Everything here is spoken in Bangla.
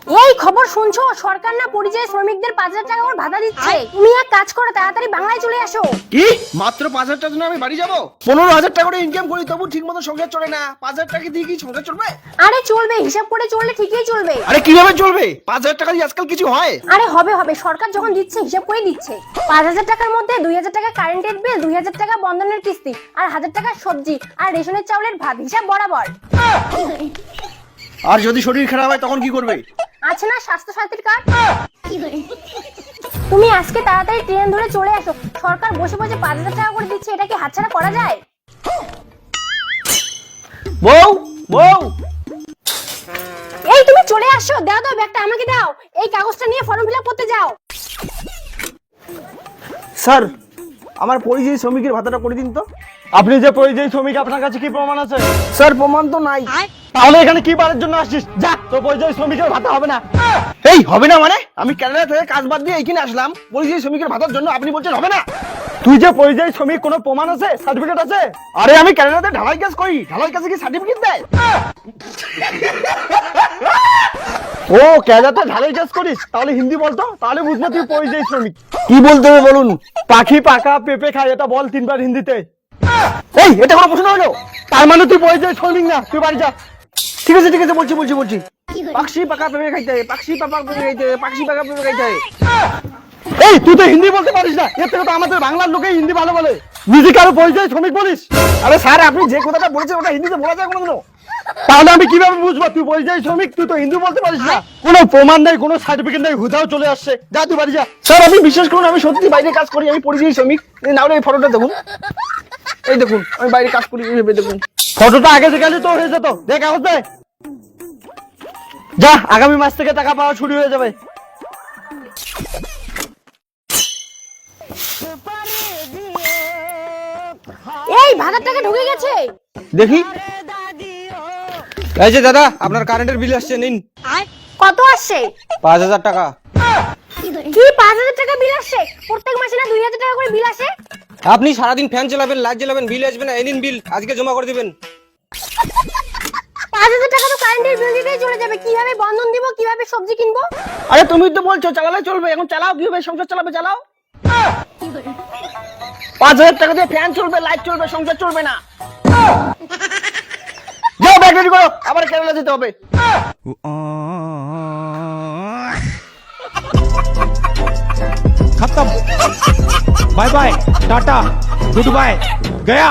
এই খবর শুনছো? সরকার না পরিযায়ী শ্রমিকদের 5,000 টাকা করে ভাতা দিচ্ছে। তুমি এক কাজ করো, তাড়াতাড়ি বাংলায় চলে আসো। কি মাত্র 5,000 টাকা জন্য আমি বাড়ি যাবো? 15,000 টাকা করে ইনকাম করি তবু ঠিক মতো সংসার চলে না। 5,000 টাকা দিয়ে কি সংসার চলবে? আরে চলবে, হিসাব করে চললে ঠিকই চলবে। আরে কিভাবে চলবে? 5,000 টাকা দিয়ে আজকাল কিছু হয়? আরে হবে হবে, সরকার যখন দিচ্ছে হিসাব করে দিচ্ছে। 5,000 টাকার মধ্যে 2,000 টাকা কারেন্টের বিল, 2,000 টাকা বন্ধনের কিস্তি, আর 1,000 টাকা সবজি আর রেশনের চাউলের ভাত, হিসাব বরাবর। আর যদি শরীর খারাপ হয় তখন কি করবে? আছে না স্বাস্থ্য সাথীর কার্ড। তুমি আজকে তাড়াতাড়ি ট্রেন ধরে চলে আসো। সরকার বসে বসে 5,000 টাকা করে দিচ্ছে, এটা কি হাতছাড়া করা যায়? বউ বউ এই তুমি চলে আসো, দাও দাও ব্যাগটা আমাকে দাও। এই কাগজটা নিয়ে ফর্ম ফিল আপ করতে যাও। স্যার, আমার পরিযায়ী শ্রমিকের ভাতাটা করে দিন তো। আপনি যে পরিযায়ী শ্রমিক, আপনার কাছে কি প্রমাণ আছে? স্যার প্রমাণ তো নাই। তাহলে এখানে কি বারের জন্য আসছিস? যা, তো পরিযায়ী শ্রমিকের ভাতা হবে না। এই হবে না মানে? আমি ক্যানাডা থেকে কাজ বাদ দিয়ে এখানে আসলাম পরিযায়ী শ্রমিকের ভাতার জন্য, আপনি বলছেন হবে না? তুই যে পরিযায়ী শ্রমিক, কোনো প্রমাণ আছে? সার্টিফিকেট আছে? আরে আমি ক্যানাডাতে ঢালাই কাজ করি, ঢালাই কাজে কি সার্টিফিকেট দেয়? ও, ক্যানাডাতে ঢালাই কাজ করিস? তাহলে হিন্দি বলতো, তাহলে বুঝবো তুই পরিযায়ী শ্রমিক। কি বলতে হবে বলুন? পাখি পাকা পেঁপে খায়, এটা বল 3 বার হিন্দিতে। এই এটা কোনো প্রশ্ন হলো? তার মানে তুই পরিযায়ী শ্রমিক না, তুই বাড়ি যা। ঠিক আছে বলছি। পাখি পাকা পেঁপে খাইতে হয়, পাখি পাকা পেঁপে খাইতে হয়, পাখি পাকা পেঁপে খাইতে হয়। এই তুই তো হিন্দি বলতে পারিস না, এর থেকে তো আমাদের বাংলার লোকেই হিন্দি ভালো বলে। নিজেকে আরো পরিযায়ী শ্রমিক বলিস? আরে স্যার, আপনি যে কথাটা বলেছেন ওটা হিন্দিতে বলা যায় কোনোদিনও? তাহলে আমি কিভাবে বুঝবো তুই পরিযায়ী শ্রমিক? তুই তো হিন্দি বলতে পারিস না, কোনো প্রমাণ নেই, কোনো সার্টিফিকেট নেই, হুদাও চলে আসছে। যা তুই বাড়ি যা। স্যার আপনি বিশ্বাস করুন, আমি সত্যি বাইরে কাজ করি, আমি পরিযায়ী শ্রমিক। না হলে এই ফটোটা দেখুন, এই দেখুন আমি বাইরে কাজ করি, এইভাবে দেখুন। ফটোটা আগে থেকে তো হয়ে যেত। দেখ কাগজ দে। যা, আগামী মাস থেকে টাকা পাওয়া শুরু হয়ে যাবে। এই ভাতার টাকা ঢুকে গেছে। দেখি। এই যে দাদা, আপনার কারেন্টের বিল আসছে, নিন। কত আসছে? 5,000 টাকা। কি 5,000 টাকা বিল আসছে? প্রত্যেক মাসে না 2,000 টাকা করে বিল আসে? আপনি সারাদিন ফ্যান চালাবেন, লাইট জ্বালাবেন, বিল আসবে না। এই নিন বিল, আজকে জমা করে দিবেন। 5,000 টাকা তো কারেন্টের বিল দিতেই চলে যাবে। কিভাবে বন্ধন দিব, কিভাবে সবজি কিনবো? আরে তুমি তো বলছো চালালে চলবে, এখন চালাও, কিভাবে সংসার চালাবে চালাও। 5,000 টাকা দিয়ে ফ্যান চলবে, লাইট চলবে, সংসার চলবে না। যাও ব্যাগ রেডি করো, আবার কেরালা যেতে হবে। खत्म bye bye tata goodbye गया।